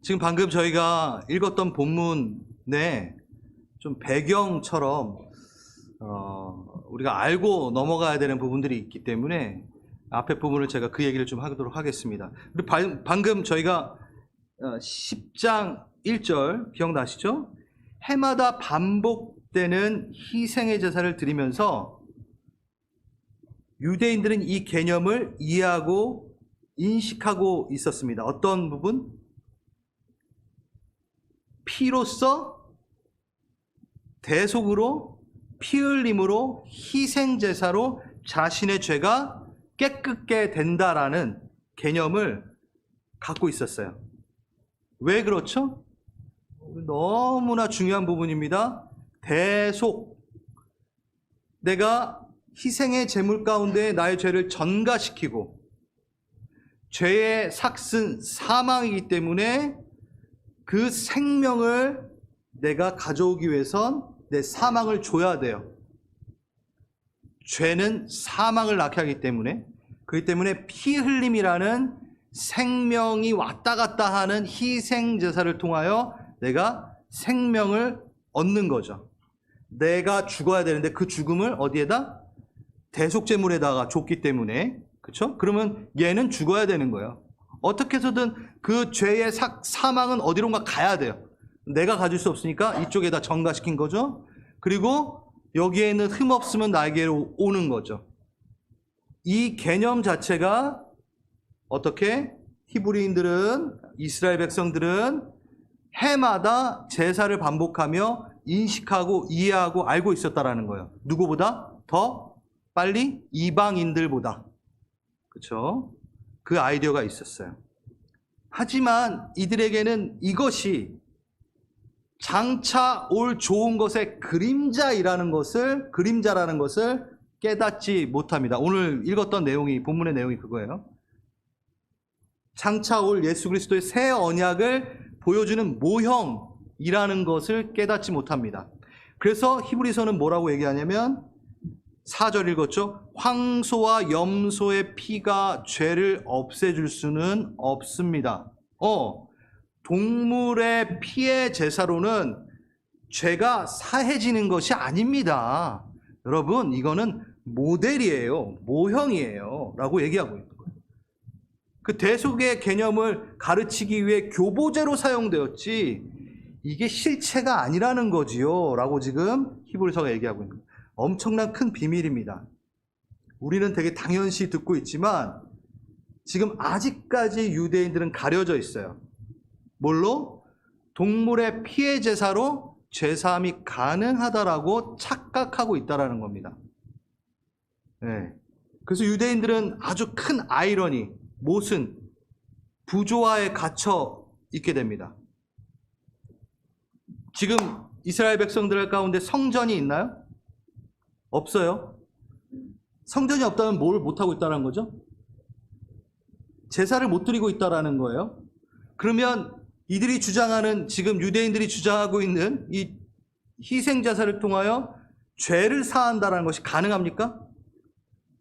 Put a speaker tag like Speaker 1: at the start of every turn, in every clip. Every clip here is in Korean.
Speaker 1: 지금 방금 저희가 읽었던 본문에 좀 배경처럼 우리가 알고 넘어가야 되는 부분들이 있기 때문에 앞에 부분을 제가 그 얘기를 좀 하도록 하겠습니다. 그리고 방금 저희가 10장 1절 기억나시죠? 해마다 반복되는 희생의 제사를 드리면서 유대인들은 이 개념을 이해하고 인식하고 있었습니다. 어떤 부분? 피로써 대속으로 피 흘림으로 희생 제사로 자신의 죄가 깨끗게 된다라는 개념을 갖고 있었어요. 왜 그렇죠? 너무나 중요한 부분입니다. 대속. 내가 희생의 제물 가운데 나의 죄를 전가시키고 죄의 삭슨 사망이기 때문에 그 생명을 내가 가져오기 위해선 내 사망을 줘야 돼요. 죄는 사망을 낳게 하기 때문에, 그렇기 때문에 피 흘림이라는 생명이 왔다 갔다 하는 희생 제사를 통하여 내가 생명을 얻는 거죠. 내가 죽어야 되는데 그 죽음을 어디에다? 대속제물에다가 줬기 때문에, 그렇죠? 그러면 얘는 죽어야 되는 거예요. 어떻게 해서든 그 죄의 사망은 어디론가 가야 돼요. 내가 가질 수 없으니까 이쪽에다 전가시킨 거죠. 그리고 여기에는 흠 없으면 나에게로 오는 거죠. 이 개념 자체가 어떻게 히브리인들은, 이스라엘 백성들은 해마다 제사를 반복하며 인식하고 이해하고 알고 있었다라는 거예요. 누구보다? 더 빨리 이방인들보다. 그렇죠? 그 아이디어가 있었어요. 하지만 이들에게는 이것이 장차 올 좋은 것의 그림자라는 것을 깨닫지 못합니다. 오늘 읽었던 내용이, 본문의 내용이 그거예요. 장차 올 예수 그리스도의 새 언약을 보여주는 모형이라는 것을 깨닫지 못합니다. 그래서 히브리서는 뭐라고 얘기하냐면 4절 읽었죠? 황소와 염소의 피가 죄를 없애줄 수는 없습니다. 동물의 피의 제사로는 죄가 사해지는 것이 아닙니다. 여러분, 이거는 모델이에요. 모형이에요. 라고 얘기하고 있는 거예요. 그 대속의 개념을 가르치기 위해 교보제로 사용되었지 이게 실체가 아니라는 거지요. 라고 지금 히브리서가 얘기하고 있는 거예요. 엄청난 큰 비밀입니다. 우리는 되게 당연시 듣고 있지만 지금 아직까지 유대인들은 가려져 있어요. 뭘로? 동물의 피의 제사로 죄사함이 가능하다라고 착각하고 있다라는 겁니다. 네. 그래서 유대인들은 아주 큰 아이러니, 모순, 부조화에 갇혀 있게 됩니다. 지금 이스라엘 백성들 가운데 성전이 있나요? 없어요. 성전이 없다면 뭘 못하고 있다는 거죠? 제사를 못 드리고 있다는 거예요. 그러면 이들이 주장하는, 지금 유대인들이 주장하고 있는 이 희생제사를 통하여 죄를 사한다는 것이 가능합니까?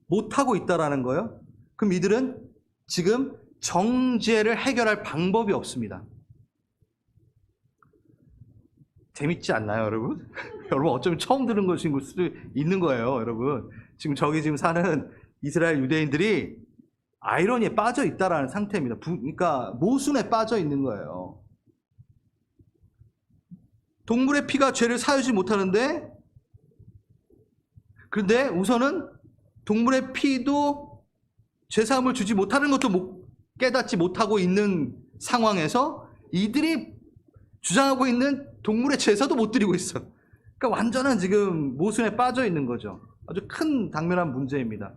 Speaker 1: 못하고 있다는 거예요. 그럼 이들은 지금 정죄를 해결할 방법이 없습니다. 재밌지 않나요, 여러분? 여러분, 어쩌면 처음 들은 것인 수도 있는 거예요, 여러분. 지금 지금 사는 이스라엘 유대인들이 아이러니에 빠져 있다라는 상태입니다. 그러니까 모순에 빠져 있는 거예요. 동물의 피가 죄를 사하지 못하는데, 그런데 우선은 동물의 피도 죄사함을 주지 못하는 것도 깨닫지 못하고 있는 상황에서 이들이 주장하고 있는 동물의 제사도 못 드리고 있어. 그러니까 완전한 지금 모순에 빠져 있는 거죠. 아주 큰 당면한 문제입니다.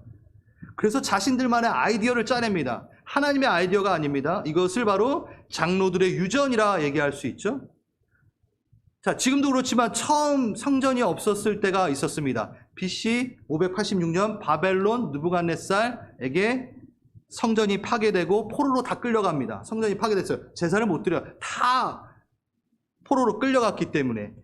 Speaker 1: 그래서 자신들만의 아이디어를 짜냅니다. 하나님의 아이디어가 아닙니다. 이것을 바로 장로들의 유전이라 얘기할 수 있죠. 자, 지금도 그렇지만 처음 성전이 없었을 때가 있었습니다. BC 586년 바벨론 느부갓네살에게 성전이 파괴되고 포로로 다 끌려갑니다. 성전이 파괴됐어요. 제사를 못 드려요. 다 포로로 끌려갔기 때문에.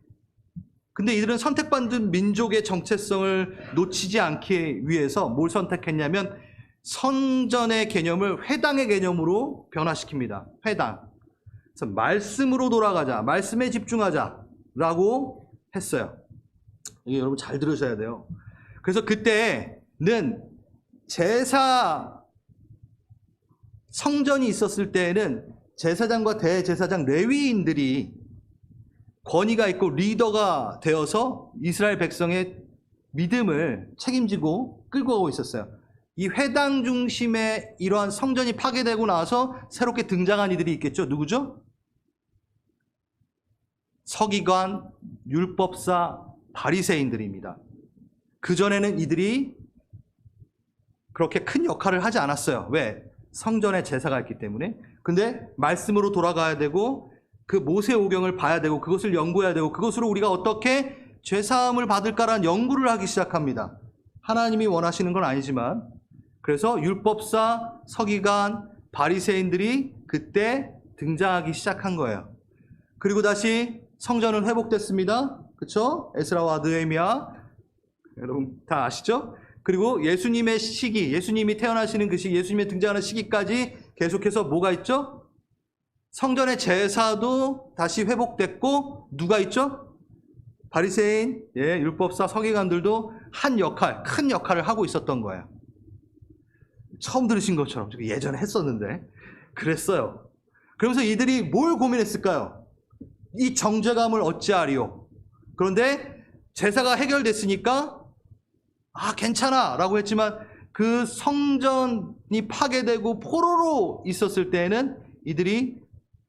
Speaker 1: 근데 이들은 선택받은 민족의 정체성을 놓치지 않기 위해서 뭘 선택했냐면 성전의 개념을 회당의 개념으로 변화시킵니다. 회당. 그래서 말씀으로 돌아가자, 말씀에 집중하자라고 했어요. 이게 여러분 잘 들으셔야 돼요. 그래서 그때는 제사 성전이 있었을 때에는 제사장과 대제사장 레위인들이 권위가 있고 리더가 되어서 이스라엘 백성의 믿음을 책임지고 끌고 가고 있었어요. 이 회당 중심의 이러한 성전이 파괴되고 나서 새롭게 등장한 이들이 있겠죠. 누구죠? 서기관, 율법사, 바리새인들입니다. 그전에는 이들이 그렇게 큰 역할을 하지 않았어요. 왜? 성전에 제사가 있기 때문에. 근데 말씀으로 돌아가야 되고 그 모세오경을 봐야 되고 그것을 연구해야 되고 그것으로 우리가 어떻게 죄사함을 받을까라는 연구를 하기 시작합니다. 하나님이 원하시는 건 아니지만. 그래서 율법사, 서기관, 바리새인들이 그때 등장하기 시작한 거예요. 그리고 다시 성전은 회복됐습니다. 그렇죠? 에스라와 느헤미야, 여러분 다 아시죠? 그리고 예수님의 시기, 예수님이 태어나시는 그 시기, 예수님이 등장하는 시기까지 계속해서 뭐가 있죠? 성전의 제사도 다시 회복됐고, 누가 있죠? 바리새인, 율법사, 서기관들도 한 역할, 큰 역할을 하고 있었던 거예요. 처음 들으신 것처럼 예전에 했었는데 그랬어요. 그러면서 이들이 뭘 고민했을까요? 이 정죄감을 어찌하리요? 그런데 제사가 해결됐으니까 괜찮아 라고 했지만 그 성전이 파괴되고 포로로 있었을 때에는 이들이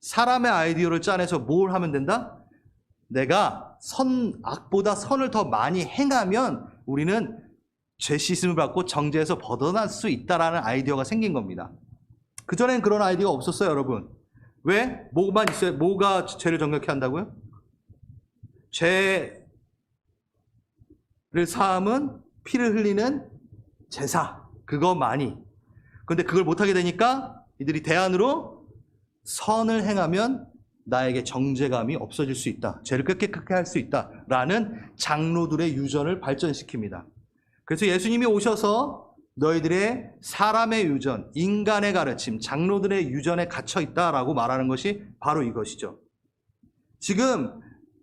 Speaker 1: 사람의 아이디어를 짜내서 뭘 하면 된다? 내가 악보다 선을 더 많이 행하면 우리는 죄 씻음을 받고 정죄에서 벗어날 수 있다라는 아이디어가 생긴 겁니다. 그전엔 그런 아이디어가 없었어요, 여러분. 왜? 뭐만 있어요? 뭐가 죄를 정결케 한다고요? 죄를 사함은 피를 흘리는 제사, 그것만이. 그런데 그걸 못하게 되니까 이들이 대안으로 선을 행하면 나에게 정죄감이 없어질 수 있다. 죄를 깨끗하게 할 수 있다라는 장로들의 유전을 발전시킵니다. 그래서 예수님이 오셔서 너희들의 사람의 유전, 인간의 가르침, 장로들의 유전에 갇혀 있다라고 말하는 것이 바로 이것이죠. 지금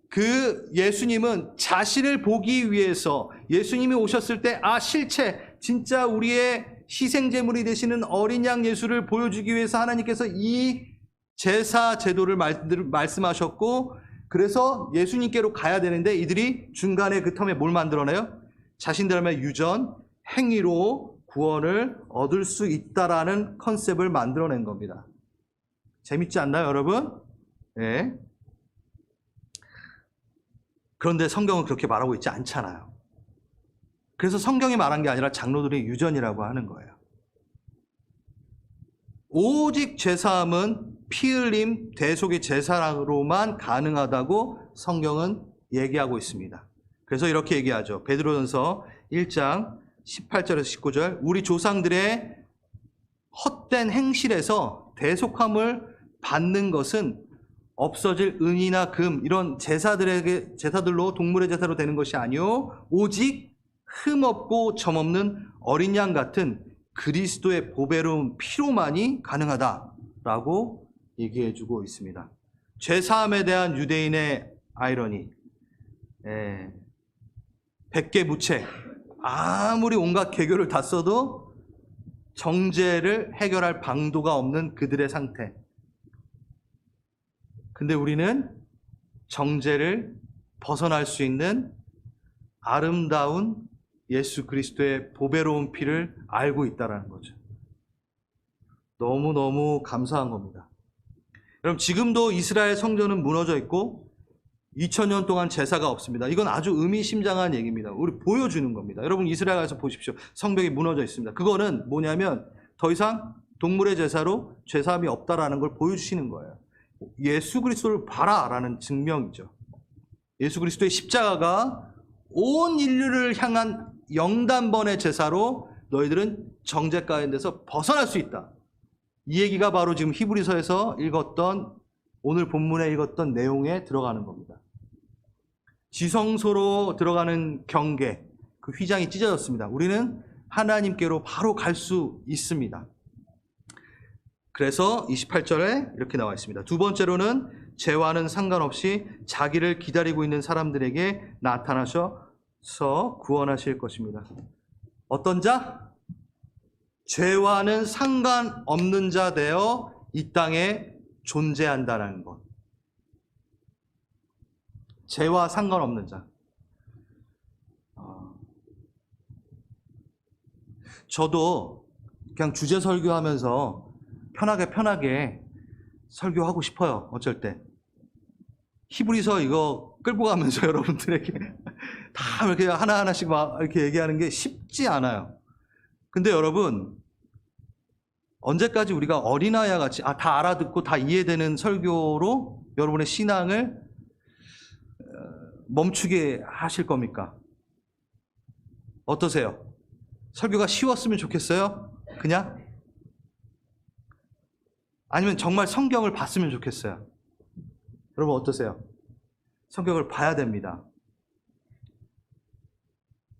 Speaker 1: 그 예수님은 자신을 보기 위해서 예수님이 오셨을 때 실체, 진짜 우리의 희생제물이 되시는 어린 양 예수를 보여주기 위해서 하나님께서 이 제사 제도를 말씀하셨고, 그래서 예수님께로 가야 되는데 이들이 중간에 그 텀에 뭘 만들어내요? 자신들의 유전, 행위로 구원을 얻을 수 있다라는 컨셉을 만들어낸 겁니다. 재밌지 않나요, 여러분? 네. 그런데 성경은 그렇게 말하고 있지 않잖아요. 그래서 성경이 말한 게 아니라 장로들의 유전이라고 하는 거예요. 오직 죄사함은 피 흘림, 대속의 제사로만 가능하다고 성경은 얘기하고 있습니다. 그래서 이렇게 얘기하죠. 베드로전서 1장 18절에서 19절. 우리 조상들의 헛된 행실에서 대속함을 받는 것은 없어질 은이나 금 이런 제사들로 동물의 제사로 되는 것이 아니요 오직 흠없고 점없는 어린 양 같은 그리스도의 보배로운 피로만이 가능하다라고 얘기해주고 있습니다. 죄사함에 대한 유대인의 아이러니, 백개무책, 아무리 온갖 개교를 다 써도 정죄를 해결할 방도가 없는 그들의 상태. 근데 우리는 정죄를 벗어날 수 있는 아름다운 예수 그리스도의 보배로운 피를 알고 있다는 거죠. 너무너무 감사한 겁니다. 여러분, 지금도 이스라엘 성전은 무너져 있고 2000년 동안 제사가 없습니다. 이건 아주 의미심장한 얘기입니다. 우리 보여주는 겁니다. 여러분, 이스라엘 가서 보십시오. 성벽이 무너져 있습니다. 그거는 뭐냐면 더 이상 동물의 제사로 죄사함이 없다라는 걸 보여주시는 거예요. 예수 그리스도를 봐라라는 증명이죠. 예수 그리스도의 십자가가 온 인류를 향한 영단번의 제사로 너희들은 정죄 가운데서 벗어날 수 있다. 이 얘기가 바로 지금 히브리서에서 읽었던, 오늘 본문에 읽었던 내용에 들어가는 겁니다. 지성소로 들어가는 경계, 그 휘장이 찢어졌습니다. 우리는 하나님께로 바로 갈 수 있습니다. 그래서 28절에 이렇게 나와 있습니다. 두 번째로는 죄와는 상관없이 자기를 기다리고 있는 사람들에게 나타나셔서 구원하실 것입니다. 어떤 자? 죄와는 상관없는 자 되어 이 땅에 존재한다는 것. 죄와 상관없는 자. 저도 그냥 주제 설교하면서 편하게 설교하고 싶어요. 어쩔 때. 히브리서 이거 끌고 가면서 여러분들에게 다 이렇게 하나하나씩 막 이렇게 얘기하는 게 쉽지 않아요. 근데 여러분, 언제까지 우리가 어린아이와 같이 다 알아듣고 다 이해되는 설교로 여러분의 신앙을 멈추게 하실 겁니까? 어떠세요? 설교가 쉬웠으면 좋겠어요? 그냥? 아니면 정말 성경을 봤으면 좋겠어요? 여러분 어떠세요? 성경을 봐야 됩니다.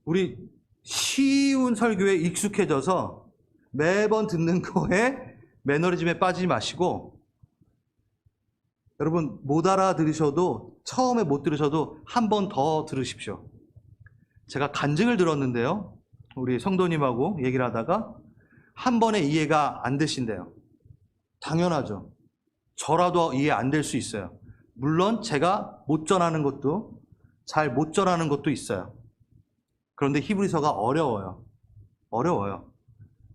Speaker 1: 우리 쉬운 설교에 익숙해져서 매번 듣는 거에 매너리즘에 빠지지 마시고, 여러분 못 알아들으셔도, 처음에 못 들으셔도 한 번 더 들으십시오. 제가 간증을 들었는데요, 우리 성도님하고 얘기를 하다가 한 번에 이해가 안 되신대요. 당연하죠. 저라도 이해 안 될 수 있어요. 물론 제가 못 전하는 것도, 잘 못 전하는 것도 있어요. 그런데 히브리서가 어려워요.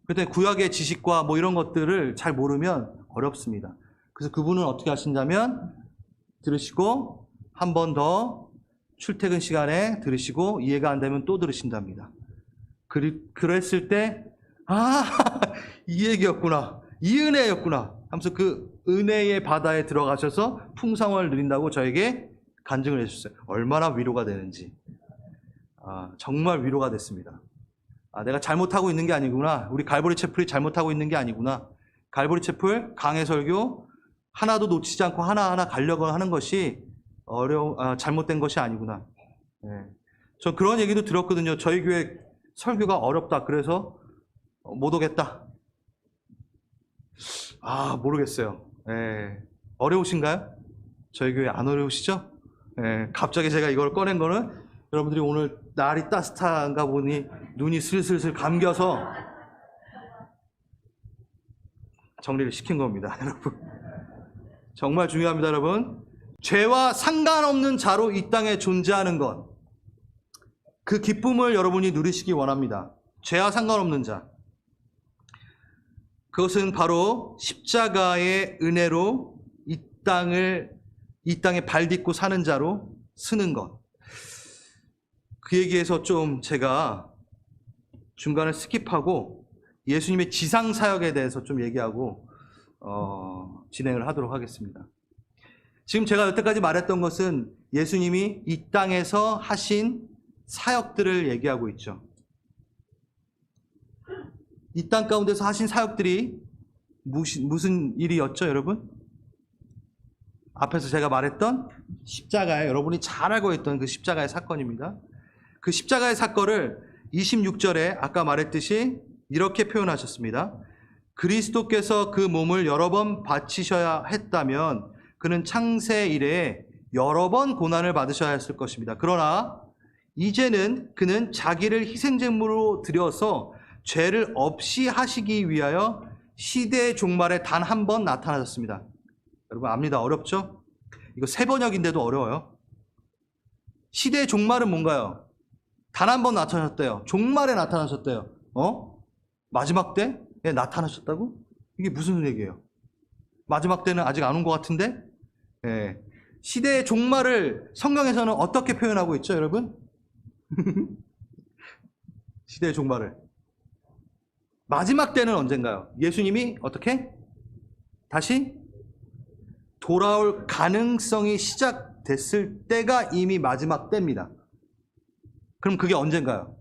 Speaker 1: 그때 구약의 지식과 뭐 이런 것들을 잘 모르면 어렵습니다. 그래서 그분은 어떻게 하신다면, 들으시고 한 번 더 출퇴근 시간에 들으시고 이해가 안 되면 또 들으신답니다. 그랬을 때 이 얘기였구나, 이 은혜였구나 하면서 그 은혜의 바다에 들어가셔서 풍성을 누린다고 저에게 간증을 해주셨어요. 얼마나 위로가 되는지. 정말 위로가 됐습니다. 내가 잘못하고 있는 게 아니구나, 우리 갈보리 채플이 잘못하고 있는 게 아니구나, 갈보리 채플 강해 설교 하나도 놓치지 않고 하나하나 가려고 하는 것이 잘못된 것이 아니구나. 저 그런 얘기도 들었거든요. 저희 교회 설교가 어렵다, 그래서 못 오겠다. 모르겠어요. 어려우신가요? 저희 교회 안 어려우시죠? 갑자기 제가 이걸 꺼낸 거는 여러분들이 오늘 날이 따뜻한가 보니 눈이 슬슬 감겨서 정리를 시킨 겁니다. 여러분 정말 중요합니다. 여러분, 죄와 상관없는 자로 이 땅에 존재하는 것, 그 기쁨을 여러분이 누리시기 원합니다. 죄와 상관없는 자, 그것은 바로 십자가의 은혜로 이 땅에 발 딛고 사는 자로 쓰는 것. 그 얘기에서 좀 제가 중간에 스킵하고 예수님의 지상 사역에 대해서 좀 얘기하고 진행을 하도록 하겠습니다. 지금 제가 여태까지 말했던 것은 예수님이 이 땅에서 하신 사역들을 얘기하고 있죠. 이 땅 가운데서 하신 사역들이 무슨 일이었죠, 여러분? 앞에서 제가 말했던 십자가에, 여러분이 잘 알고 있던 그 십자가의 사건입니다. 그 십자가의 사건을 26절에 아까 말했듯이 이렇게 표현하셨습니다. 그리스도께서 그 몸을 여러 번 바치셔야 했다면 그는 창세 이래에 여러 번 고난을 받으셔야 했을 것입니다. 그러나 이제는 그는 자기를 희생제물로 드려서 죄를 없이 하시기 위하여 시대의 종말에 단 한 번 나타나셨습니다. 여러분 압니다. 어렵죠? 이거 세 번역인데도 어려워요. 시대의 종말은 뭔가요? 단 한 번 나타나셨대요. 종말에 나타나셨대요. 마지막 때에 나타나셨다고? 이게 무슨 얘기예요? 마지막 때는 아직 안 온 것 같은데? 시대의 종말을 성경에서는 어떻게 표현하고 있죠, 여러분? 시대의 종말을. 마지막 때는 언젠가요? 예수님이 어떻게? 다시 돌아올 가능성이 시작됐을 때가 이미 마지막 때입니다. 그럼 그게 언젠가요?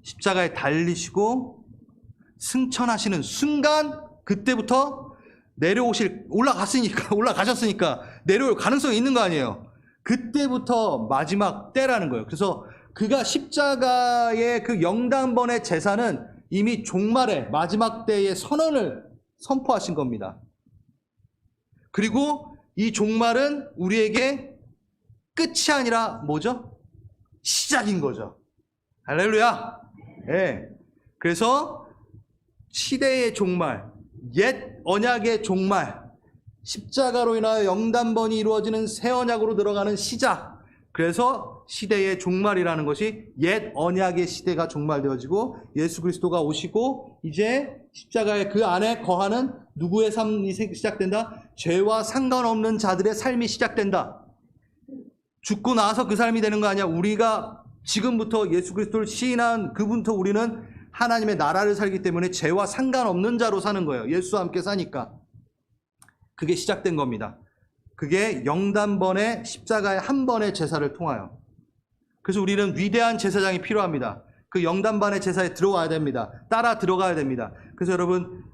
Speaker 1: 십자가에 달리시고 승천하시는 순간, 그때부터 올라가셨으니까 내려올 가능성이 있는 거 아니에요. 그때부터 마지막 때라는 거예요. 그래서 그가 십자가의 그 영단번의 제사는 이미 종말의 마지막 때의 선언을 선포하신 겁니다. 그리고 이 종말은 우리에게 끝이 아니라 뭐죠? 시작인 거죠. 할렐루야. 네. 그래서 시대의 종말, 옛 언약의 종말, 십자가로 인하여 영단번이 이루어지는 새 언약으로 들어가는 시작. 그래서 시대의 종말이라는 것이 옛 언약의 시대가 종말되어지고 예수 그리스도가 오시고 이제 십자가의 그 안에 거하는 누구의 삶이 시작된다? 죄와 상관없는 자들의 삶이 시작된다. 죽고 나서 그 삶이 되는 거 아니야. 우리가 지금부터 예수 그리스도를 시인한 그분부터 우리는 하나님의 나라를 살기 때문에 죄와 상관없는 자로 사는 거예요. 예수와 함께 사니까. 그게 시작된 겁니다. 그게 영단번의 십자가의 한 번의 제사를 통하여. 그래서 우리는 위대한 제사장이 필요합니다. 그 영단반의 제사에 들어와야 됩니다. 따라 들어가야 됩니다. 그래서 여러분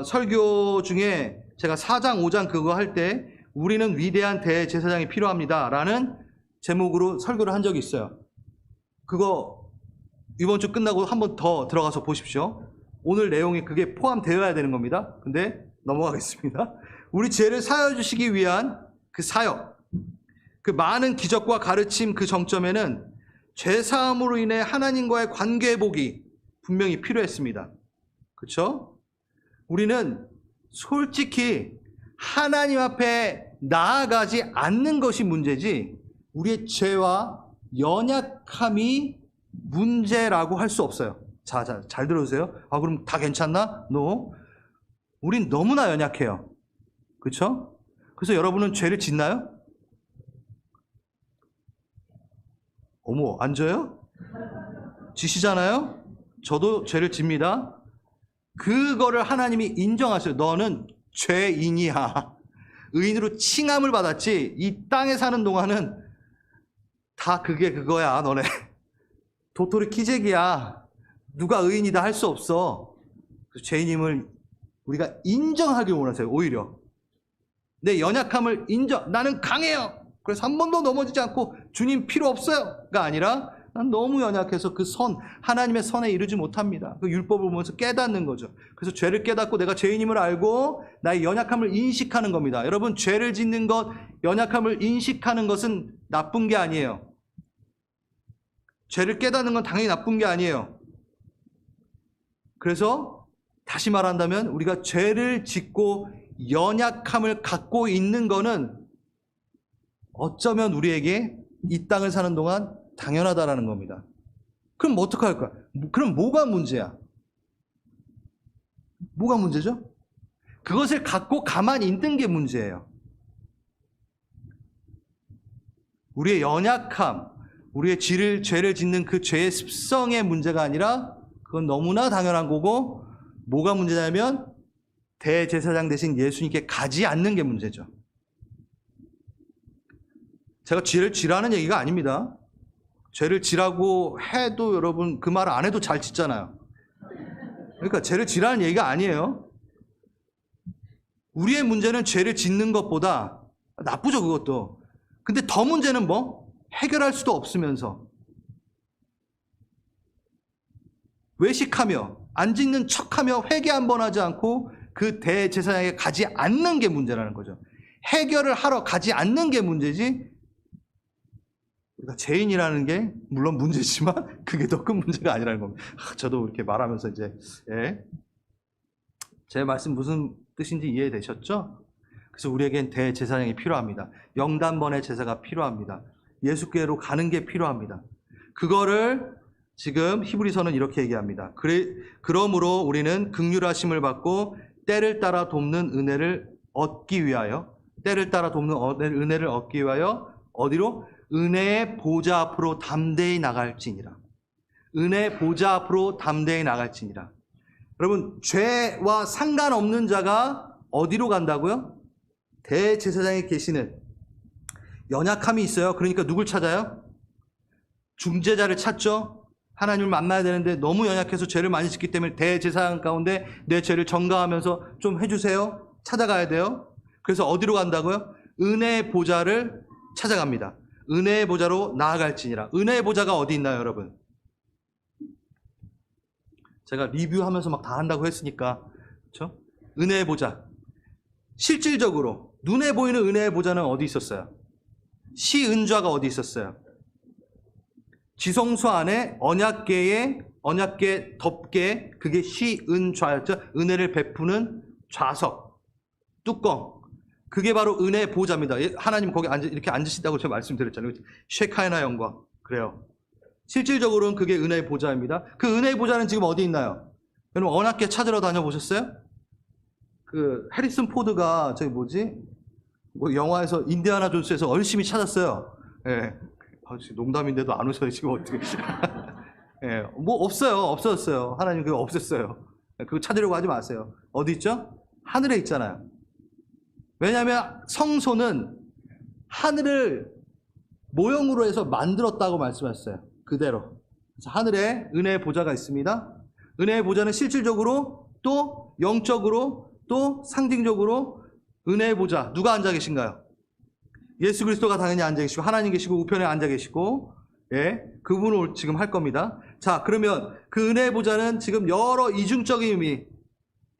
Speaker 1: 설교 중에 제가 4장 5장 그거 할 때 우리는 위대한 대제사장이 필요합니다 라는 제목으로 설교를 한 적이 있어요. 그거 이번 주 끝나고 한 번 더 들어가서 보십시오. 오늘 내용이 그게 포함되어야 되는 겁니다. 근데 넘어가겠습니다. 우리 죄를 사하여 주시기 위한 그 사역, 그 많은 기적과 가르침 그 정점에는 죄사함으로 인해 하나님과의 관계 회복이 분명히 필요했습니다. 그렇죠? 우리는 솔직히 하나님 앞에 나아가지 않는 것이 문제지 우리의 죄와 연약함이 문제라고 할 수 없어요. 자, 잘 들어주세요. 아, 그럼 다 괜찮나? No. 우린 너무나 연약해요. 그렇죠? 그래서 여러분은 죄를 짓나요? 어머, 안 져요? 지시잖아요? 저도 죄를 집니다. 그거를 하나님이 인정하셔요. 너는 죄인이야. 의인으로 칭함을 받았지 이 땅에 사는 동안은 다 그게 그거야. 너네 도토리 키재기야. 누가 의인이다 할 수 없어. 죄인임을 우리가 인정하길 원하세요. 오히려 내 연약함을 나는 강해요. 그래서 한 번도 넘어지지 않고 주님 필요 없어요가 아니라 난 너무 연약해서 그 하나님의 선에 이르지 못합니다. 그 율법을 보면서 깨닫는 거죠. 그래서 죄를 깨닫고 내가 죄인임을 알고 나의 연약함을 인식하는 겁니다. 여러분, 죄를 짓는 것, 연약함을 인식하는 것은 나쁜 게 아니에요. 죄를 깨닫는 건 당연히 나쁜 게 아니에요. 그래서 다시 말한다면 우리가 죄를 짓고 연약함을 갖고 있는 거는 어쩌면 우리에게 이 땅을 사는 동안 당연하다라는 겁니다. 그럼 어떻게 할까? 그럼 뭐가 문제야? 뭐가 문제죠? 그것을 갖고 가만히 있는 게 문제예요. 우리의 연약함, 우리의 죄를 짓는 그 죄의 습성의 문제가 아니라 그건 너무나 당연한 거고 뭐가 문제냐면 대제사장 대신 예수님께 가지 않는 게 문제죠. 제가 죄를 지라는 얘기가 아닙니다. 죄를 지라고 해도 여러분 그 말 안 해도 잘 짓잖아요. 그러니까 죄를 지라는 얘기가 아니에요. 우리의 문제는 죄를 짓는 것보다 나쁘죠, 그것도. 근데 더 문제는 뭐? 해결할 수도 없으면서 외식하며 안 짓는 척하며 회개 한 번 하지 않고 그 대제사장에게 가지 않는 게 문제라는 거죠. 해결을 하러 가지 않는 게 문제지 우리가 죄인이라는 게 물론 문제지만 그게 더 큰 문제가 아니라는 겁니다. 저도 이렇게 말하면서 이제 제 말씀 무슨 뜻인지 이해되셨죠? 그래서 우리에겐 대제사장이 필요합니다. 영단번의 제사가 필요합니다. 예수께로 가는 게 필요합니다. 그거를 지금 히브리서는 이렇게 얘기합니다. 그러므로 우리는 긍휼하심을 받고 때를 따라 돕는 은혜를 얻기 위하여 어디로? 은혜의 보좌 앞으로 담대히 나갈지니라. 은혜의 보좌 앞으로 담대히 나갈지니라. 여러분, 죄와 상관없는 자가 어디로 간다고요? 대제사장에 계시는 연약함이 있어요. 그러니까 누굴 찾아요? 중재자를 찾죠. 하나님을 만나야 되는데 너무 연약해서 죄를 많이 짓기 때문에 대제사장 가운데 내 죄를 전가하면서 좀 해주세요. 찾아가야 돼요. 그래서 어디로 간다고요? 은혜의 보좌를 찾아갑니다. 은혜의 보좌로 나아갈지니라. 은혜의 보좌가 어디 있나요, 여러분? 제가 리뷰하면서 막 다 한다고 했으니까. 그렇죠? 은혜의 보좌. 실질적으로 눈에 보이는 은혜의 보좌는 어디 있었어요? 시은좌가 어디 있었어요? 지성소 안에 언약궤 덮개, 그게 시은좌였죠. 은혜를 베푸는 좌석, 뚜껑. 그게 바로 은혜의 보좌입니다. 하나님 거기 이렇게 앉으신다고 제가 말씀드렸잖아요. 쉐카이나 영광. 그래요. 실질적으로는 그게 은혜의 보좌입니다. 그 은혜의 보좌는 지금 어디 있나요? 여러분 언약궤 찾으러 다녀보셨어요? 그 해리슨 포드가 저기 뭐 영화에서 인디아나 존스에서 열심히 찾았어요. 예. 농담인데도 안 오셔요 지금 어떻게? 예. 뭐 없어졌어요. 하나님 그거 없앴어요. 그거 찾으려고 하지 마세요. 어디 있죠? 하늘에 있잖아요. 왜냐하면 성소는 하늘을 모형으로 해서 만들었다고 말씀하셨어요. 그대로. 그래서 하늘에 은혜의 보좌가 있습니다. 은혜의 보좌는 실질적으로 또 영적으로 또 상징적으로 은혜의 보좌 누가 앉아 계신가요? 예수 그리스도가 당연히 앉아 계시고 하나님 계시고 우편에 앉아 계시고 예, 그분을 지금 할 겁니다. 자, 그러면 그 은혜의 보좌는 지금 여러 이중적인 의미,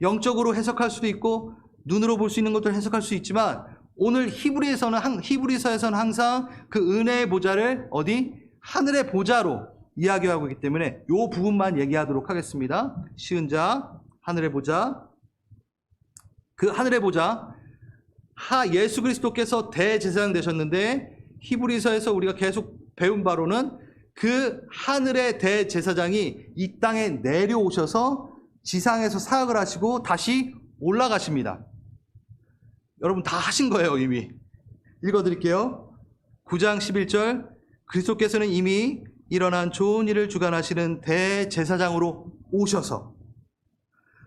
Speaker 1: 영적으로 해석할 수도 있고 눈으로 볼 수 있는 것들을 해석할 수 있지만 오늘 히브리서에서는 항상 그 은혜의 보좌를 어디? 하늘의 보좌로 이야기하고 있기 때문에 이 부분만 얘기하도록 하겠습니다. 시은자, 하늘의 보좌. 그 하늘의 보좌, 예수 그리스도께서 대제사장 되셨는데 히브리서에서 우리가 계속 배운 바로는 그 하늘의 대제사장이 이 땅에 내려오셔서 지상에서 사역을 하시고 다시 올라가십니다. 여러분 다 하신 거예요 이미. 읽어드릴게요. 9장 11절 그리스도께서는 이미 일어난 좋은 일을 주관하시는 대제사장으로 오셔서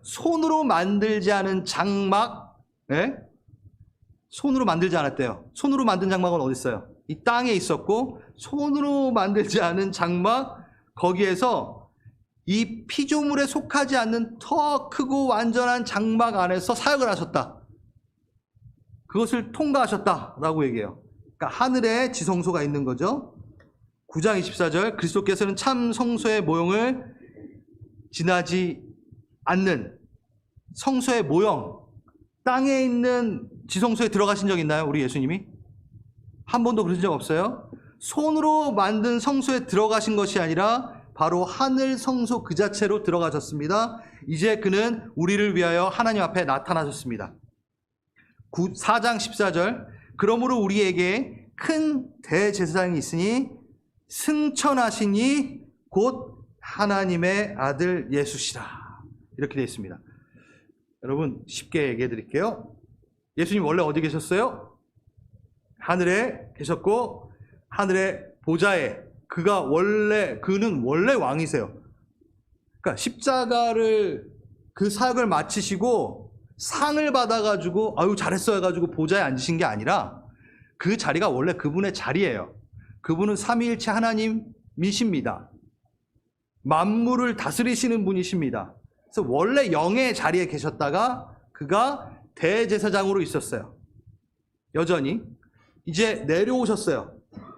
Speaker 1: 손으로 만들지 않은 장막, 예? 손으로 만들지 않았대요. 손으로 만든 장막은 어디 있어요? 이 땅에 있었고 손으로 만들지 않은 장막, 거기에서 이 피조물에 속하지 않는 더 크고 완전한 장막 안에서 사역을 하셨다. 그것을 통과하셨다라고 얘기해요. 그러니까 하늘에 지성소가 있는 거죠. 9장 24절 그리스도께서는 참 성소의 모형을 지나지 않는 성소의 모형, 땅에 있는 지성소에 들어가신 적 있나요? 우리 예수님이? 한 번도 그러신 적 없어요. 손으로 만든 성소에 들어가신 것이 아니라 바로 하늘 성소 그 자체로 들어가셨습니다. 이제 그는 우리를 위하여 하나님 앞에 나타나셨습니다. 4장 14절 그러므로 우리에게 큰 대제사장이 있으니 승천하시니 곧 하나님의 아들 예수시라. 이렇게 되어 있습니다. 여러분 쉽게 얘기해 드릴게요. 예수님 원래 어디 계셨어요? 하늘에 계셨고 하늘의 보좌에 그는 원래 왕이세요. 그러니까 십자가를 그 사역을 마치시고 상을 받아가지고 아유 잘했어 해가지고 보좌에 앉으신 게 아니라 그 자리가 원래 그분의 자리예요. 그분은 삼위일체 하나님이십니다. 만물을 다스리시는 분이십니다. 그래서 원래 영의 자리에 계셨다가 그가 대제사장으로 있었어요. 여전히 이제 내려오셨어요.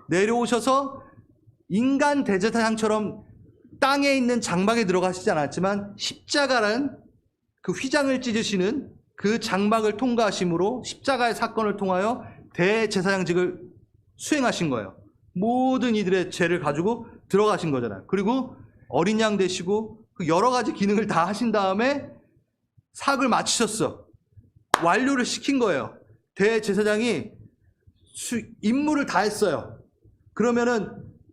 Speaker 1: 내려오셔서 인간 대제사장처럼 땅에 있는 장막에 들어가시지 않았지만 십자가라는 그 휘장을 찢으시는 그 장막을 통과하심으로 십자가의 사건을 통하여 대제사장직을 수행하신 거예요. 모든 이들의 죄를 가지고 들어가신 거잖아요. 그리고 어린 양 되시고 그 여러 가지 기능을 다 하신 다음에 사역을 마치셨어. 완료를 시킨 거예요. 대제사장이 임무를 다 했어요. 그러면은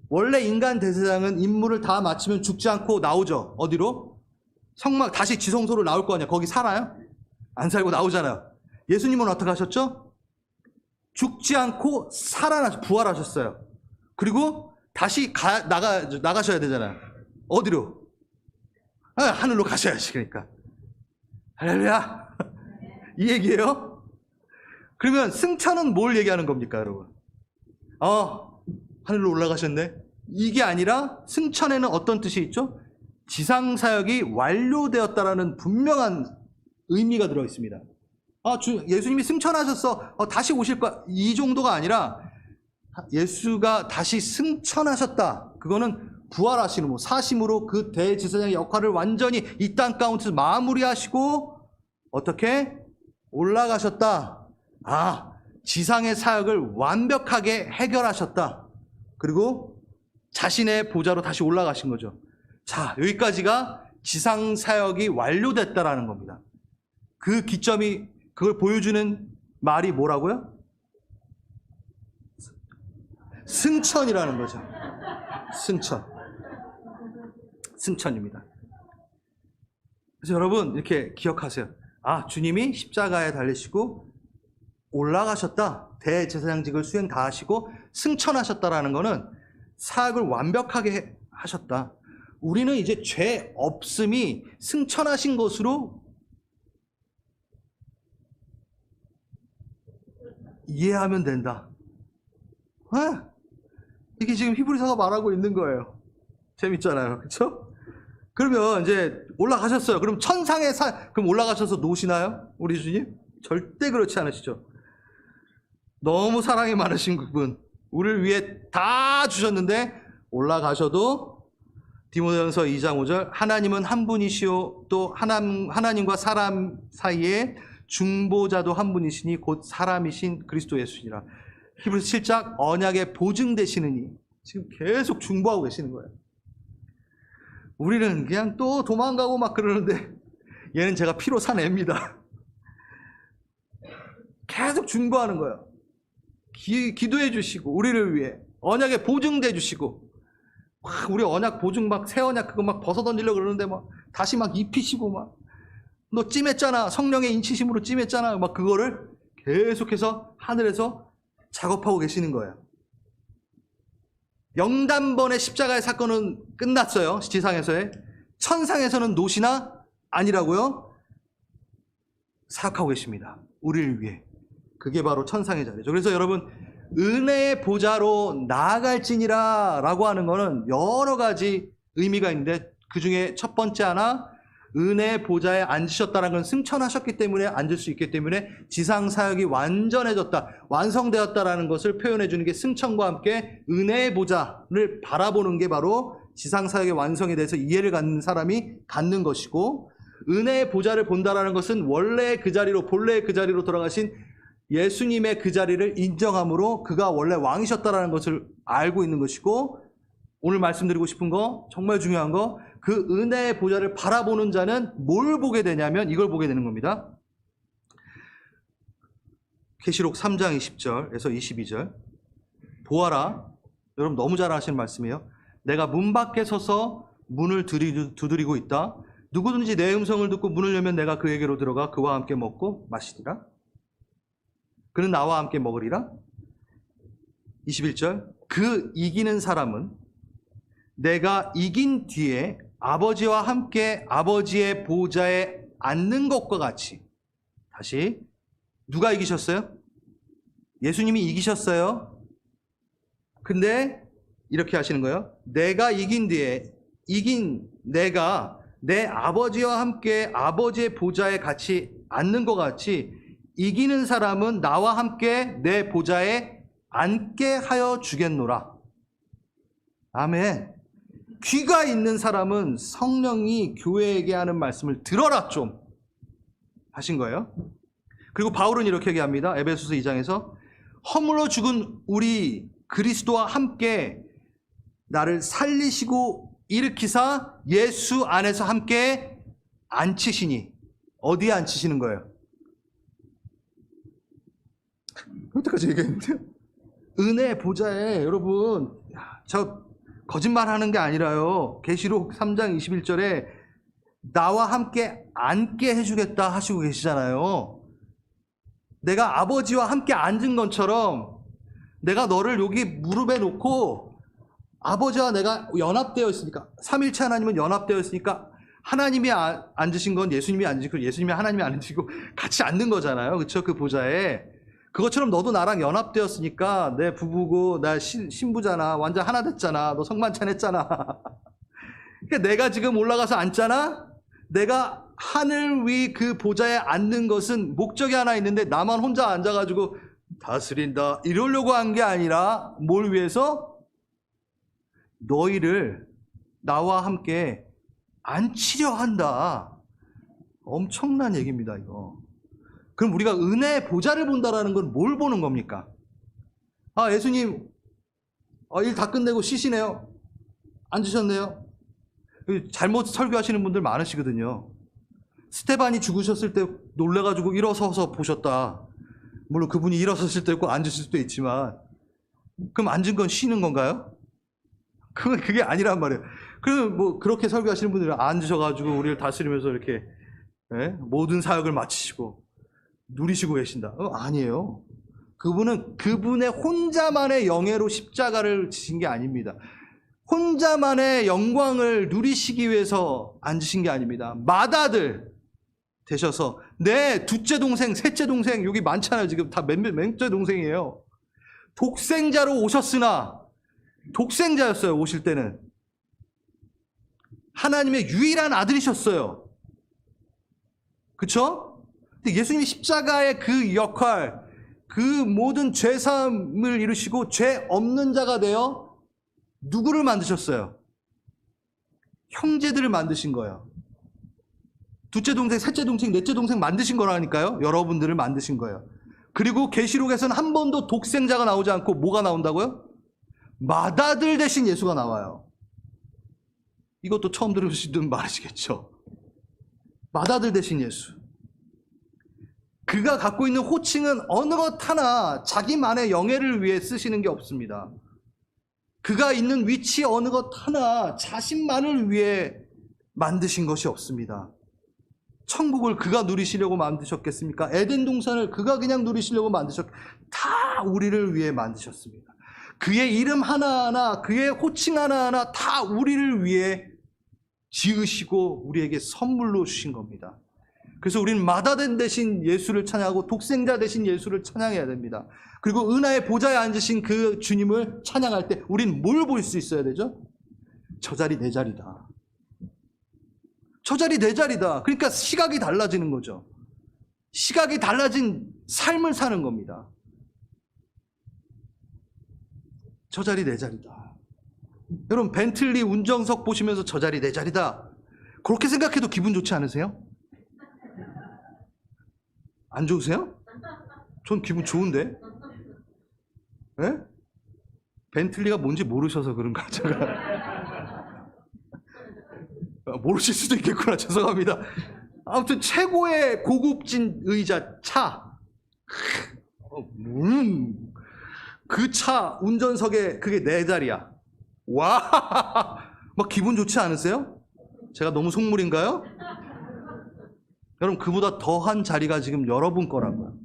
Speaker 1: 원래 인간 대제사장은 임무를 다 마치면 죽지 않고 나오죠. 어디로? 성막 다시 지성소로 나올 거 아니야. 거기 살아요? 안 살고 나오잖아요. 예수님은 어떻게 하셨죠? 죽지 않고 부활하셨어요. 그리고 다시 나가셔야 되잖아요. 어디로? 하늘로 가셔야지. 그러니까 할렐루야. 이 얘기예요. 그러면 승천은 뭘 얘기하는 겁니까, 여러분? 하늘로 올라가셨네. 이게 아니라 승천에는 어떤 뜻이 있죠? 지상사역이 완료되었다라는 분명한 의미가 들어 있습니다. 예수님이 승천하셨어. 다시 오실 거야. 이 정도가 아니라 예수가 다시 승천하셨다. 그거는 부활하시는 사심으로 그 대제사장의 역할을 완전히 이 땅 가운데서 마무리하시고 어떻게 올라가셨다. 지상의 사역을 완벽하게 해결하셨다. 그리고 자신의 보좌로 다시 올라가신 거죠. 자, 여기까지가 지상 사역이 완료됐다라는 겁니다. 그 기점이 그걸 보여주는 말이 뭐라고요? 승천이라는 거죠. 승천입니다. 그래서 여러분 이렇게 기억하세요. 주님이 십자가에 달리시고 올라가셨다. 대제사장직을 수행 다 하시고 승천하셨다라는 거는 사역을 완벽하게 하셨다. 우리는 이제 죄 없음이 승천하신 것으로 이해하면 된다. 이게 지금 히브리서가 말하고 있는 거예요. 재밌잖아요. 그렇죠? 그러면 이제 올라가셨어요. 그럼 천상의 그럼 올라가셔서 노시나요? 우리 주님? 절대 그렇지 않으시죠. 너무 사랑이 많으신 그분, 우리를 위해 다 주셨는데 올라가셔도 디모데전서 2장 5절 하나님은 한 분이시오 또 하나님과 사람 사이에 중보자도 한 분이시니 곧 사람이신 그리스도 예수니라. 히브리서 7장 언약의 보증 되시느니 지금 계속 중보하고 계시는 거예요. 우리는 그냥 또 도망가고 막 그러는데 얘는 제가 피로 사냅니다. 계속 중보하는 거예요. 기도해 주시고 우리를 위해 언약의 보증돼 주시고 우리 언약 보증 막 새 언약 그거 막 벗어 던지려고 그러는데 막 다시 막 입히시고 막 너 찜했잖아. 성령의 인치심으로 찜했잖아. 막 그거를 계속해서 하늘에서 작업하고 계시는 거예요. 영단번의 십자가의 사건은 끝났어요. 지상에서의. 천상에서는 노시나 아니라고요? 사역하고 계십니다. 우리를 위해. 그게 바로 천상의 자리죠. 그래서 여러분 은혜의 보좌로 나아갈지니라 라고 하는 거는 여러 가지 의미가 있는데 그 중에 첫 번째 하나, 은혜의 보좌에 앉으셨다는 건 승천하셨기 때문에 앉을 수 있기 때문에 지상 사역이 완전해졌다, 완성되었다라는 것을 표현해 주는 게 승천과 함께 은혜의 보좌를 바라보는 게 바로 지상 사역의 완성에 대해서 이해를 갖는 사람이 갖는 것이고, 은혜의 보좌를 본다라는 것은 원래 그 자리로, 본래 그 자리로 돌아가신 예수님의 그 자리를 인정함으로 그가 원래 왕이셨다라는 것을 알고 있는 것이고, 오늘 말씀드리고 싶은 거, 정말 중요한 거, 그 은혜의 보좌를 바라보는 자는 뭘 보게 되냐면 이걸 보게 되는 겁니다. 계시록 3장 20절에서 22절. 보아라. 여러분 너무 잘 아시는 말씀이에요. 내가 문 밖에 서서 문을 두드리고 있다. 누구든지 내 음성을 듣고 문을 열면 내가 그에게로 들어가 그와 함께 먹고 마시리라. 그는 나와 함께 먹으리라. 21절. 그 이기는 사람은 내가 이긴 뒤에 아버지와 함께 아버지의 보좌에 앉는 것과 같이. 다시. 누가 이기셨어요? 예수님이 이기셨어요. 근데 이렇게 하시는 거예요. 내가 이긴 뒤에 내가 내 아버지와 함께 아버지의 보좌에 같이 앉는 것 같이 이기는 사람은 나와 함께 내 보좌에 앉게 하여 주겠노라. 아멘. 귀가 있는 사람은 성령이 교회에게 하는 말씀을 들어라 좀 하신 거예요. 그리고 바울은 이렇게 얘기합니다. 에베소서 2장에서 허물로 죽은 우리 그리스도와 함께 나를 살리시고 일으키사 예수 안에서 함께 앉히시니. 어디에 앉히시는 거예요? 여태까지 얘기했는데요. 은혜 보좌에. 여러분 저 거짓말하는 게 아니라요. 계시록 3장 21절에 나와 함께 앉게 해주겠다 하시고 계시잖아요. 내가 아버지와 함께 앉은 것처럼 내가 너를 여기 무릎에 놓고 아버지와 내가 연합되어 있으니까, 삼일체 하나님은 연합되어 있으니까 하나님이 앉으신 건 예수님이 앉으시고 예수님이 하나님이 앉으시고 같이 앉는 거잖아요. 그렇죠? 그 보좌에. 그것처럼 너도 나랑 연합되었으니까 내 부부고 나 신부잖아. 완전 하나 됐잖아. 너 성만찬 했잖아. 그러니까 내가 지금 올라가서 앉잖아. 내가 하늘 위 그 보좌에 앉는 것은 목적이 하나 있는데 나만 혼자 앉아가지고 다스린다 이러려고 한 게 아니라 뭘 위해서? 너희를 나와 함께 앉히려 한다. 엄청난 얘기입니다, 이거. 그럼 우리가 은혜의 보좌를 본다라는 건 뭘 보는 겁니까? 아, 예수님, 일 다 끝내고 쉬시네요. 앉으셨네요. 잘못 설교하시는 분들 많으시거든요. 스테반이 죽으셨을 때 놀래가지고 일어서서 보셨다. 물론 그분이 일어섰을 때 있고 앉으실 수도 있지만, 그럼 앉은 건 쉬는 건가요? 그게 아니란 말이에요. 그러면 뭐 그렇게 설교하시는 분들은 앉으셔가지고 우리를 다스리면서 이렇게 모든 사역을 마치시고 누리시고 계신다. 아니에요. 그분은 그분의 혼자만의 영예로 십자가를 지신 게 아닙니다. 혼자만의 영광을 누리시기 위해서 앉으신 게 아닙니다. 맏아들 되셔서 내 둘째 동생, 셋째 동생 여기 많잖아요. 지금 다 몇째 동생이에요. 독생자로 오셨으나 독생자였어요. 오실 때는 하나님의 유일한 아들이셨어요. 그렇죠? 근데 예수님이 십자가의 그 역할, 그 모든 죄사함을 이루시고 죄 없는 자가 되어 누구를 만드셨어요? 형제들을 만드신 거예요. 둘째 동생, 셋째 동생, 넷째 동생 만드신 거라니까요. 여러분들을 만드신 거예요. 그리고 계시록에서는 한 번도 독생자가 나오지 않고 뭐가 나온다고요? 맏아들 대신 예수가 나와요. 이것도 처음 들으시던 말이시겠죠. 맏아들 대신 예수. 그가 갖고 있는 호칭은 어느 것 하나 자기만의 영예를 위해 쓰시는 게 없습니다. 그가 있는 위치 어느 것 하나 자신만을 위해 만드신 것이 없습니다. 천국을 그가 누리시려고 만드셨겠습니까? 에덴 동산을 그가 그냥 누리시려고 다 우리를 위해 만드셨습니다. 그의 이름 하나하나, 그의 호칭 하나하나 다 우리를 위해 지으시고 우리에게 선물로 주신 겁니다. 그래서 우리는 맏아들 대신 예수를 찬양하고 독생자 대신 예수를 찬양해야 됩니다. 그리고 은하의 보좌에 앉으신 그 주님을 찬양할 때 우리는 뭘 볼 수 있어야 되죠? 저 자리 내 자리다. 저 자리 내 자리다. 그러니까 시각이 달라지는 거죠. 시각이 달라진 삶을 사는 겁니다. 저 자리 내 자리다. 여러분 벤틀리 운전석 보시면서 저 자리 내 자리다. 그렇게 생각해도 기분 좋지 않으세요? 안 좋으세요? 전 기분 좋은데. 네? 벤틀리가 뭔지 모르셔서 그런가 제가. 모르실 수도 있겠구나. 죄송합니다. 아무튼 최고의 고급진 의자 차. 그 차 운전석에 그게 내 자리야. 와, 막 기분 좋지 않으세요? 제가 너무 속물인가요? 여러분 그보다 더한 자리가 지금 여러분 거라고요.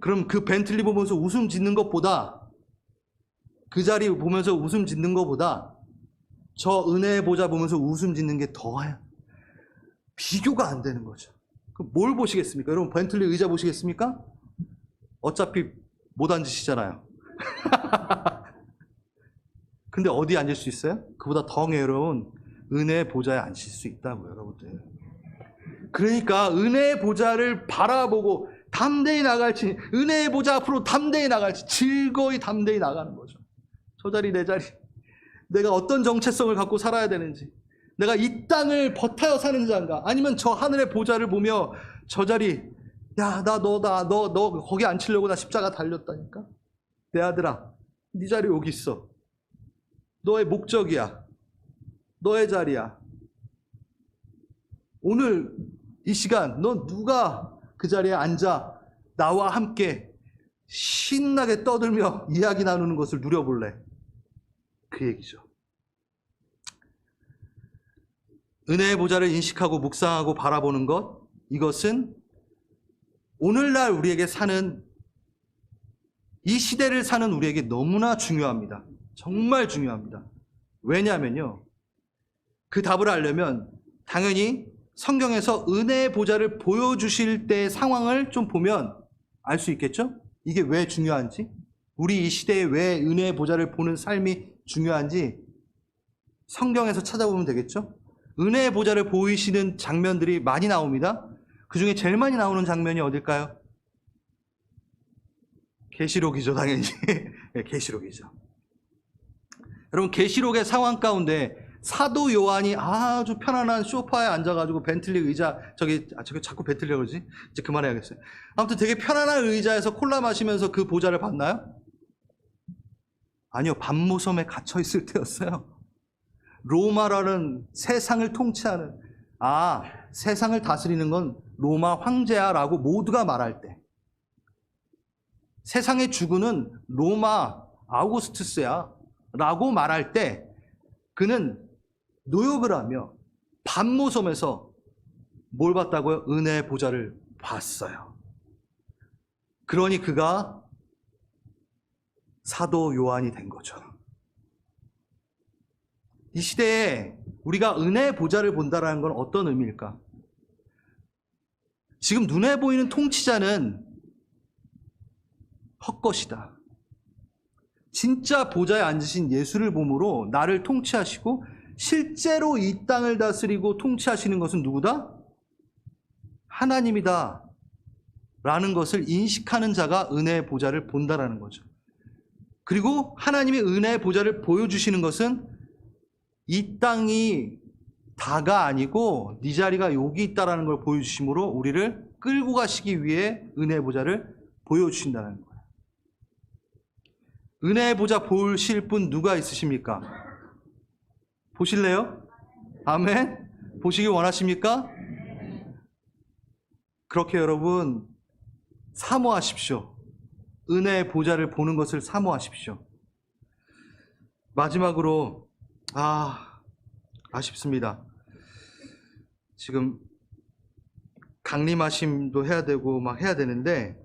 Speaker 1: 그럼 그 벤틀리 보면서 웃음 짓는 것보다, 그 자리 보면서 웃음 짓는 것보다 저 은혜의 보좌 보면서 웃음 짓는 게 더해요. 비교가 안 되는 거죠. 그럼 뭘 보시겠습니까? 여러분 벤틀리 의자 보시겠습니까? 어차피 못 앉으시잖아요. 근데 어디 앉을 수 있어요? 그보다 더 괴로운 은혜의 보좌에 앉을 수 있다고요, 여러분들. 그러니까 은혜의 보좌를 바라보고 담대히 나갈지, 은혜의 보좌 앞으로 담대히 나갈지, 즐거이 담대히 나가는 거죠. 저 자리 내 자리, 내가 어떤 정체성을 갖고 살아야 되는지, 내가 이 땅을 버타여 사는 자인가, 아니면 저 하늘의 보좌를 보며 저 자리, 야, 너 거기 앉히려고 나 십자가 달렸다니까. 내 아들아, 네 자리 여기 있어. 너의 목적이야. 너의 자리야. 오늘 이 시간 넌 누가 그 자리에 앉아 나와 함께 신나게 떠들며 이야기 나누는 것을 누려볼래? 그 얘기죠. 은혜의 보좌를 인식하고 묵상하고 바라보는 것, 이것은 오늘날 우리에게 사는, 이 시대를 사는 우리에게 너무나 중요합니다. 정말 중요합니다. 왜냐하면요, 그 답을 알려면 당연히 성경에서 은혜의 보좌를 보여주실 때의 상황을 좀 보면 알 수 있겠죠? 이게 왜 중요한지, 우리 이 시대에 왜 은혜의 보좌를 보는 삶이 중요한지 성경에서 찾아보면 되겠죠? 은혜의 보좌를 보이시는 장면들이 많이 나옵니다. 그 중에 제일 많이 나오는 장면이 어딜까요? 계시록이죠, 당연히. 네, 계시록이죠. 여러분 계시록의 상황 가운데 사도 요한이 아주 편안한 소파에 앉아가지고 벤틀리 의자, 저기 자꾸 벤틀리라고 그러지? 이제 그만해야겠어요. 아무튼 되게 편안한 의자에서 콜라 마시면서 그 보좌를 봤나요? 아니요, 밤모섬에 갇혀 있을 때였어요. 로마라는 세상을 통치하는, 세상을 다스리는 건 로마 황제야라고 모두가 말할 때, 세상의 주군은 로마 아우구스투스야 라고 말할 때, 그는 노역을 하며 밤모섬에서 뭘 봤다고요? 은혜의 보좌를 봤어요. 그러니 그가 사도 요한이 된 거죠. 이 시대에 우리가 은혜의 보좌를 본다는 건 어떤 의미일까? 지금 눈에 보이는 통치자는 헛것이다. 진짜 보좌에 앉으신 예수를 보므로 나를 통치하시고 실제로 이 땅을 다스리고 통치하시는 것은 누구다? 하나님이다 라는 것을 인식하는 자가 은혜의 보좌를 본다라는 거죠. 그리고 하나님이 은혜의 보좌를 보여주시는 것은 이 땅이 다가 아니고 네 자리가 여기 있다라는 걸 보여주심으로 우리를 끌고 가시기 위해 은혜의 보좌를 보여주신다는 거예요. 은혜의 보좌 보실 분 누가 있으십니까? 보실래요? 아멘? 보시기 원하십니까? 그렇게 여러분 사모하십시오. 은혜의 보좌를 보는 것을 사모하십시오. 마지막으로 아쉽습니다. 지금 강림하심도 해야 되고 막 해야 되는데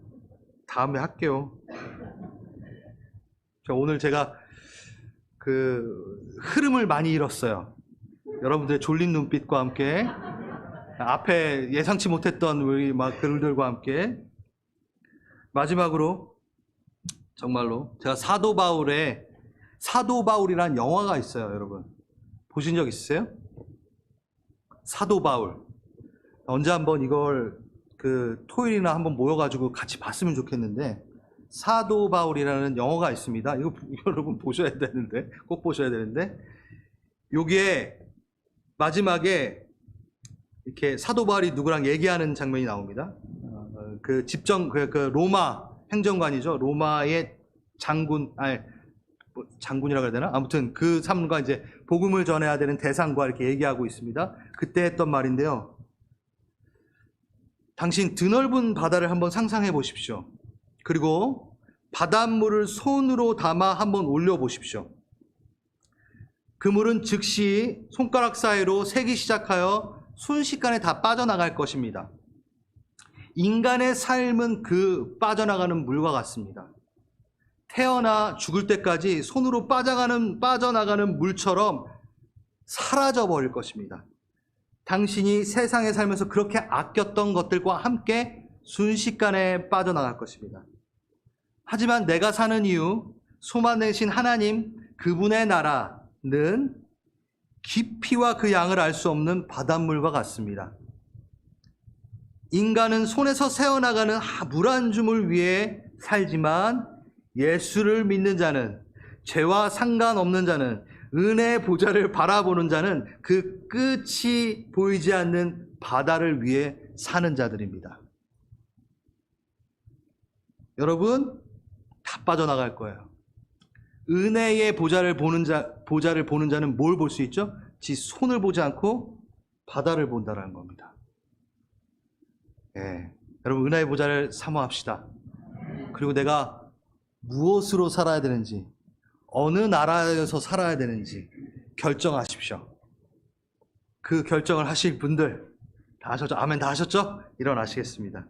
Speaker 1: 다음에 할게요. 오늘 제가 그 흐름을 많이 잃었어요. 여러분들의 졸린 눈빛과 함께 앞에 예상치 못했던 우리 막 글들과 함께 마지막으로 정말로 제가 사도 바울이란 영화가 있어요. 여러분 보신 적 있으세요? 사도 바울. 언제 한번 이걸 그 토요일이나 한번 모여가지고 같이 봤으면 좋겠는데 사도 바울이라는 영화가 있습니다. 이거 여러분 보셔야 되는데 꼭 보셔야 되는데 여기에 마지막에 이렇게 사도 바울이 누구랑 얘기하는 장면이 나옵니다. 그 로마 행정관이죠. 로마의 장군이라고 해야 되나? 아무튼 그 사람과 이제 복음을 전해야 되는 대상과 이렇게 얘기하고 있습니다. 그때 했던 말인데요. 당신 드넓은 바다를 한번 상상해 보십시오. 그리고 바닷물을 손으로 담아 한번 올려보십시오. 그 물은 즉시 손가락 사이로 새기 시작하여 순식간에 다 빠져나갈 것입니다. 인간의 삶은 그 빠져나가는 물과 같습니다. 태어나 죽을 때까지 손으로 빠져나가는 물처럼 사라져버릴 것입니다. 당신이 세상에 살면서 그렇게 아꼈던 것들과 함께 순식간에 빠져나갈 것입니다. 하지만 내가 사는 이유, 소망내신 하나님, 그분의 나라는 깊이와 그 양을 알 수 없는 바닷물과 같습니다. 인간은 손에서 새어나가는 물 한 줌을 위해 살지만 예수를 믿는 자는, 죄와 상관없는 자는, 은혜의 보좌를 바라보는 자는 그 끝이 보이지 않는 바다를 위해 사는 자들입니다. 여러분 다 빠져나갈 거예요. 은혜의 보좌를 보는 자는 뭘 볼 수 있죠? 지 손을 보지 않고 바다를 본다라는 겁니다. 여러분 은혜의 보좌를 사모합시다. 그리고 내가 무엇으로 살아야 되는지, 어느 나라에서 살아야 되는지 결정하십시오. 그 결정을 하실 분들 다 하셨죠? 아멘 다 하셨죠? 일어나시겠습니다.